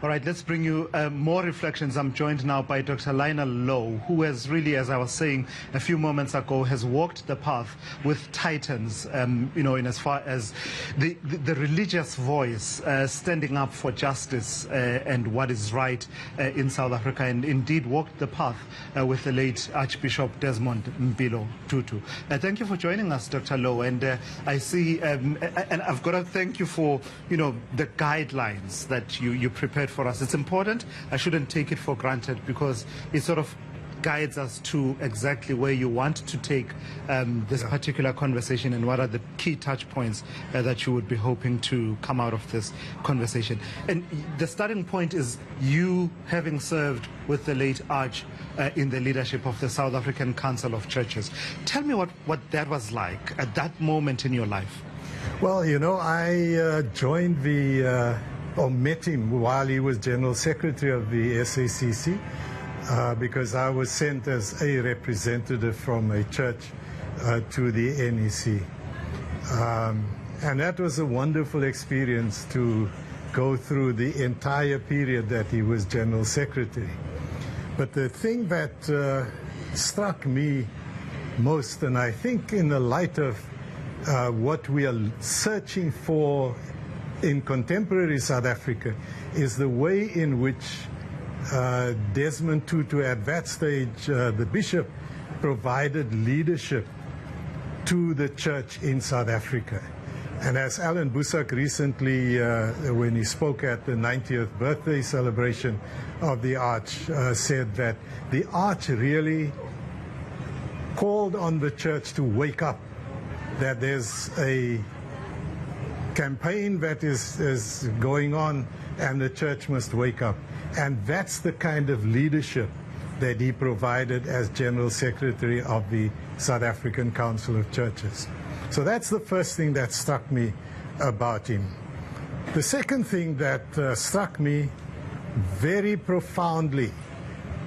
All right, let's bring you more reflections. I'm joined now by Dr. Lionel Louw, who has really, as I was saying a few moments ago, has walked the path with titans, in as far as the religious voice standing up for justice and what is right in South Africa, and indeed walked the path with the late Archbishop Desmond Tutu. Thank you for joining us, Dr. Louw, and I see, and I've got to thank you for, the guidelines that you prepared for us. It's important. I shouldn't take it for granted because it sort of guides us to exactly where you want to take this particular conversation and what are the key touch points that you would be hoping to come out of this conversation. And the starting point is you having served with the late Arch in the leadership of the South African Council of Churches. Tell me what that was like at that moment in your life. Well, I joined or met him while he was General Secretary of the SACC because I was sent as a representative from a church to the NEC. And that was a wonderful experience to go through the entire period that he was General Secretary. But the thing that struck me most, and I think in the light of what we are searching for in contemporary South Africa, is the way in which Desmond Tutu, at that stage, the bishop, provided leadership to the church in South Africa. And as Alan Busak recently, when he spoke at the 90th birthday celebration of the Arch, said that the Arch really called on the church to wake up, that there's a campaign that is going on and the church must wake up. And that's the kind of leadership that he provided as General Secretary of the South African Council of Churches. So that's the first thing that struck me about him. The second thing that struck me very profoundly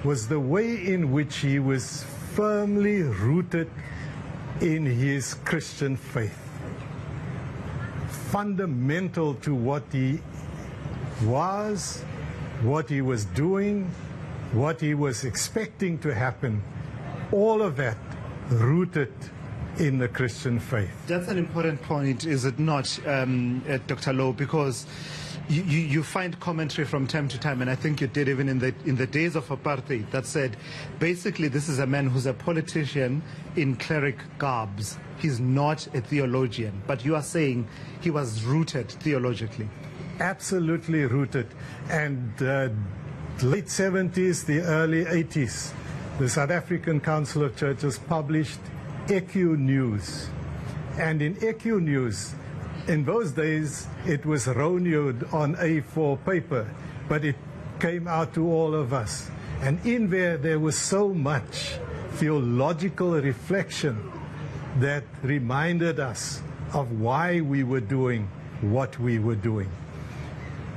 was the way in which he was firmly rooted in his Christian faith. Fundamental to what he was, what he was doing, what he was expecting to happen, all of that rooted in the Christian faith. That's an important point, is it not, Dr. Louw, because you find commentary from time to time, and I think you did even in the days of apartheid, that said, basically this is a man who's a politician in cleric garbs. He's not a theologian, but you are saying he was rooted theologically. Absolutely rooted. And late 70s, the early 80s, the South African Council of Churches published eNCA News. And in eNCA News, in those days, it was roneoed on A4 paper, but it came out to all of us. And in there was so much theological reflection that reminded us of why we were doing what we were doing.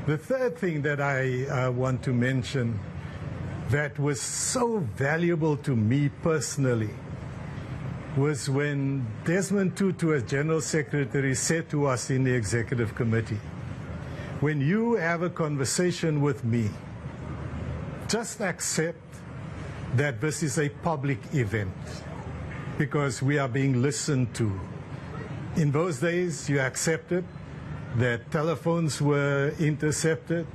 The third thing that I want to mention that was so valuable to me personally was when Desmond Tutu, as General Secretary, said to us in the Executive Committee, when you have a conversation with me, just accept that this is a public event because we are being listened to. In those days, you accepted that telephones were intercepted.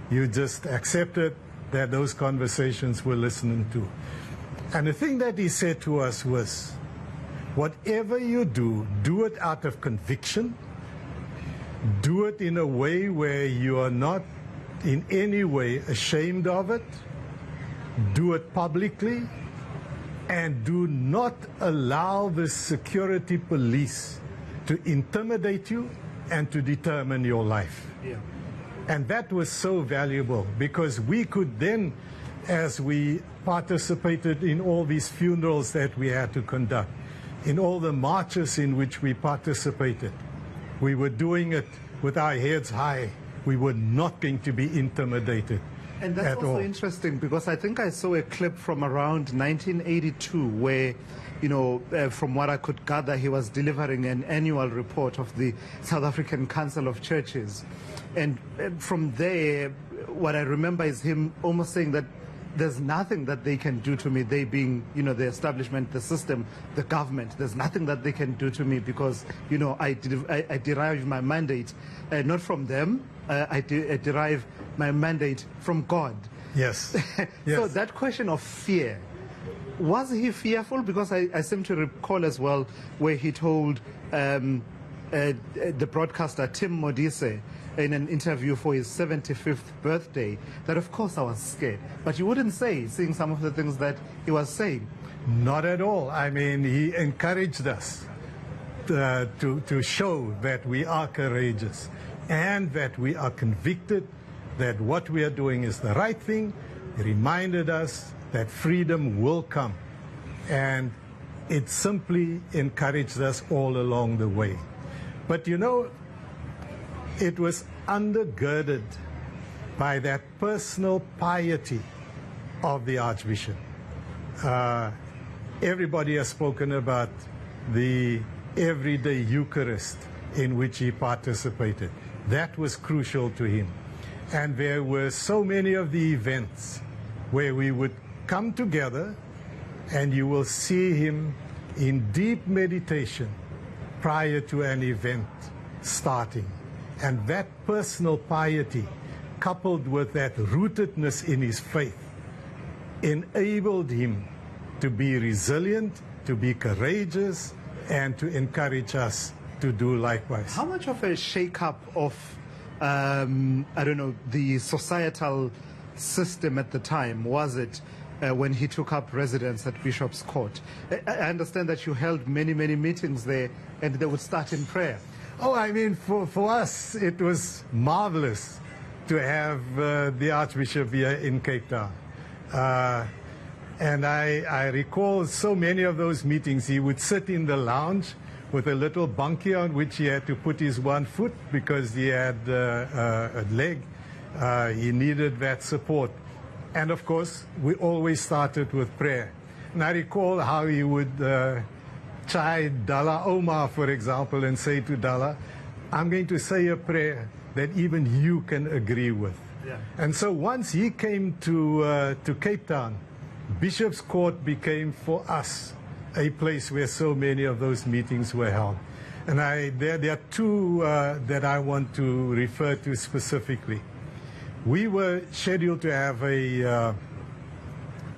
You just accepted that those conversations were listened to. And the thing that he said to us was, whatever you do it out of conviction. Do it in a way where you are not in any way ashamed of it. Do it publicly. And do not allow the security police to intimidate you and to determine your life. Yeah. And that was so valuable because we could then, as we participated in all these funerals that we had to conduct, in all the marches in which we participated, we were doing it with our heads high. We were not going to be intimidated. And that's also interesting because I think I saw a clip from around 1982 where, from what I could gather, he was delivering an annual report of the South African Council of Churches. And from there, what I remember is him almost saying that there's nothing that they can do to me, they being, the establishment, the system, the government. There's nothing that they can do to me because, I derive my mandate not from them. I derive my mandate from God. Yes. So that question of fear, was he fearful? Because I seem to recall as well where he told the broadcaster Tim Modise in an interview for his 75th birthday that of course I was scared. But you wouldn't say, seeing some of the things that he was saying. Not at all. I mean, he encouraged us to show that we are courageous and that we are convicted that what we are doing is the right thing. He reminded us that freedom will come. And it simply encouraged us all along the way. But it was undergirded by that personal piety of the Archbishop. Everybody has spoken about the everyday Eucharist in which he participated. That was crucial to him. And there were so many of the events where we would come together and you will see him in deep meditation prior to an event starting. And that personal piety, coupled with that rootedness in his faith, enabled him to be resilient, to be courageous, and to encourage us to do likewise. How much of a shake-up of, the societal system at the time was it when he took up residence at Bishop's Court? I understand that you held many, many meetings there, and they would start in prayer. Oh, I mean, for us, it was marvelous to have the Archbishop here in Cape Town. And I recall so many of those meetings. He would sit in the lounge with a little bunkie on which he had to put his one foot because he had a leg. He needed that support. And of course, we always started with prayer. And I recall how he would chide Dalla Oma, for example, and say to Dalla, I'm going to say a prayer that even you can agree with. Yeah. And so once he came to Cape Town, Bishop's Court became for us a place where so many of those meetings were held. And there are two that I want to refer to specifically. We were scheduled to have a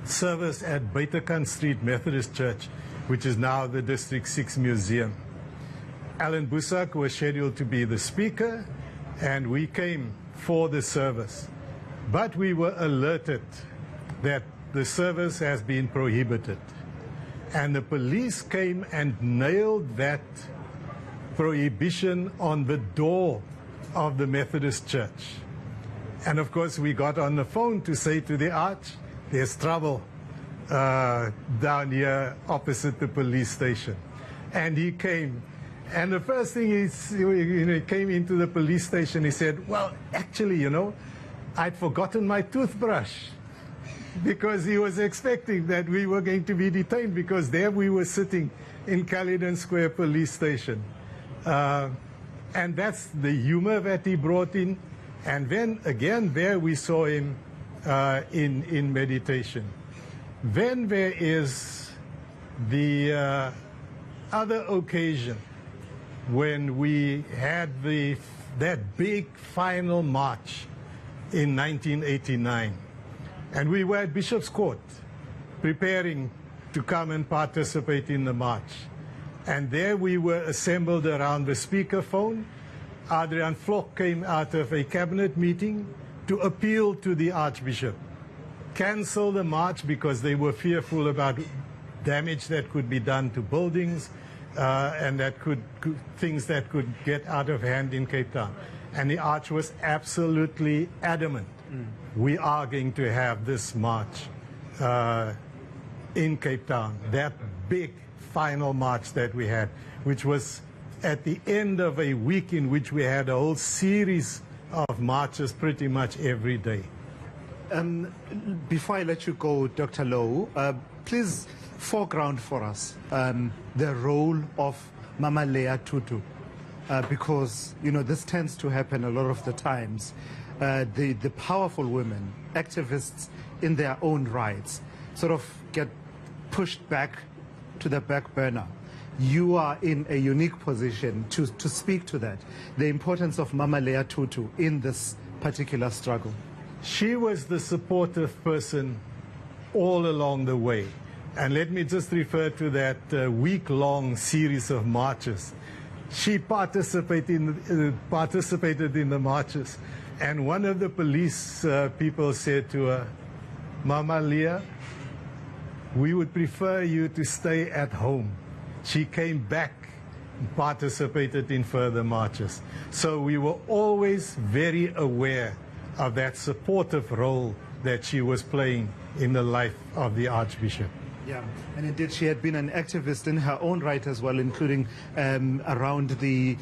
service at Buitekan Street Methodist Church, which is now the District 6 Museum. Alan Busak was scheduled to be the speaker, and we came for the service. But we were alerted that the service has been prohibited. And the police came and nailed that prohibition on the door of the Methodist Church. And of course, we got on the phone to say to the Arch, there's trouble down here opposite the police station. And he came. And the first thing he came into the police station, he said, well, actually, I'd forgotten my toothbrush. Because he was expecting that we were going to be detained, because there we were sitting in Caledon Square police station. And that's the humor that he brought in. And then again, there we saw him in meditation. Then there is the other occasion when we had that big final march in 1989. And we were at Bishop's Court preparing to come and participate in the march. And there we were assembled around the speakerphone. Adrian Vlok came out of a cabinet meeting to appeal to the Archbishop. Cancel the march because they were fearful about damage that could be done to buildings and that things that could get out of hand in Cape Town. And the Arch was absolutely adamant. We are going to have this march in Cape Town, that big final march that we had, which was at the end of a week in which we had a whole series of marches pretty much every day. Before I let you go, Dr. Louw, please foreground for us the role of Mama Leah Tutu, because, this tends to happen a lot of the times. the powerful women, activists in their own rights, sort of get pushed back to the back burner. You are in a unique position to speak to that, the importance of Mama Leah Tutu in this particular struggle. She was the supportive person all along the way. And let me just refer to that week-long series of marches. She participated in the marches. And one of the police people said to her, Mama Leah, we would prefer you to stay at home. She came back and participated in further marches. So we were always very aware of that supportive role that she was playing in the life of the Archbishop. Yeah, and indeed she had been an activist in her own right as well, including around the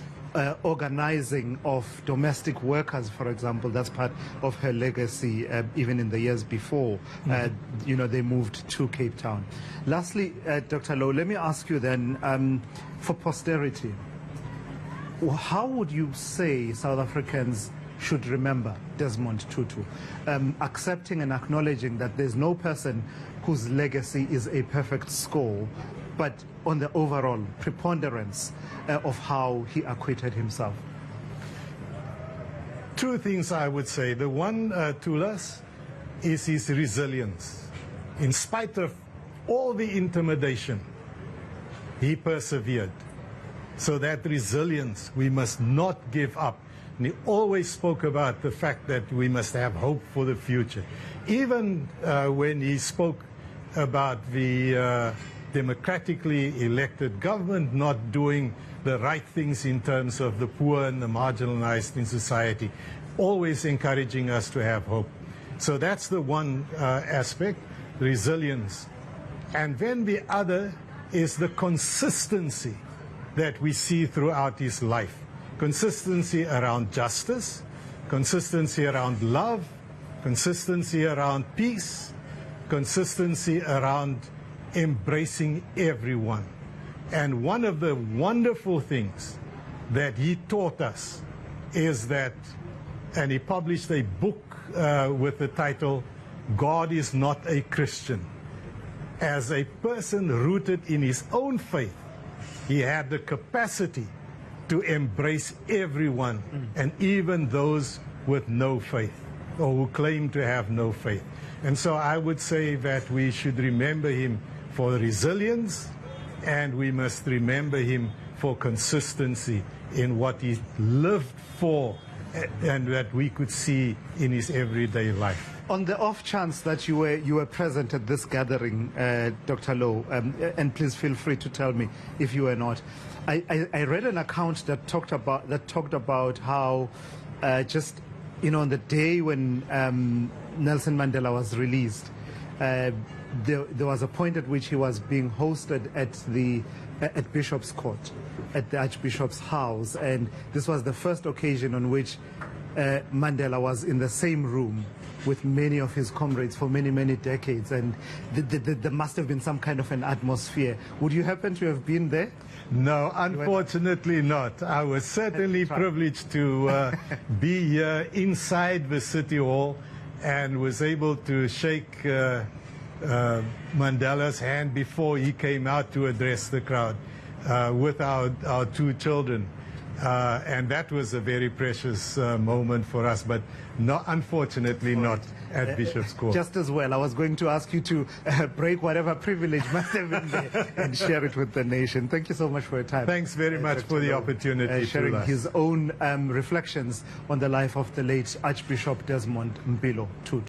organizing of domestic workers, for example. That's part of her legacy, even in the years before, you know, they moved to Cape Town. Lastly, Dr. Louw, let me ask you then, for posterity, how would you say South Africans should remember Desmond Tutu, accepting and acknowledging that there's no person whose legacy is a perfect score, but on the overall preponderance of how he acquitted himself? Two things I would say. The one, Thulas, is his resilience. In spite of all the intimidation, he persevered. So that resilience, we must not give up. And he always spoke about the fact that we must have hope for the future. Even when he spoke about the democratically elected government not doing the right things in terms of the poor and the marginalized in society, always encouraging us to have hope. So that's the one aspect, resilience. And then the other is the consistency that we see throughout his life. Consistency around justice, consistency around love, consistency around peace, consistency around embracing everyone. And one of the wonderful things that he taught us is that, and he published a book with the title, God is Not a Christian. As a person rooted in his own faith, he had the capacity to embrace everyone, and even those with no faith, or who claim to have no faith. And so I would say that we should remember him for resilience, and we must remember him for consistency in what he lived for, and that we could see in his everyday life. On the off chance that you were present at this gathering, Dr. Louw, and please feel free to tell me if you were not, I read an account that talked about how just, you know, on the day when Nelson Mandela was released, there was a point at which he was being hosted at Bishop's Court, at the Archbishop's house, and this was the first occasion on which Mandela was in the same room with many of his comrades for many, many decades, and there must have been some kind of an atmosphere. Would you happen to have been there? No, unfortunately not. I was certainly privileged to be here inside the City Hall and was able to shake Mandela's hand before he came out to address the crowd with our two children. And that was a very precious moment for us, but unfortunately not at Bishop's Court. Just as well, I was going to ask you to break whatever privilege must have been there and share it with the nation. Thank you so much for your time. Thanks very much for the opportunity. Sharing his own reflections on the life of the late Archbishop Desmond Tutu.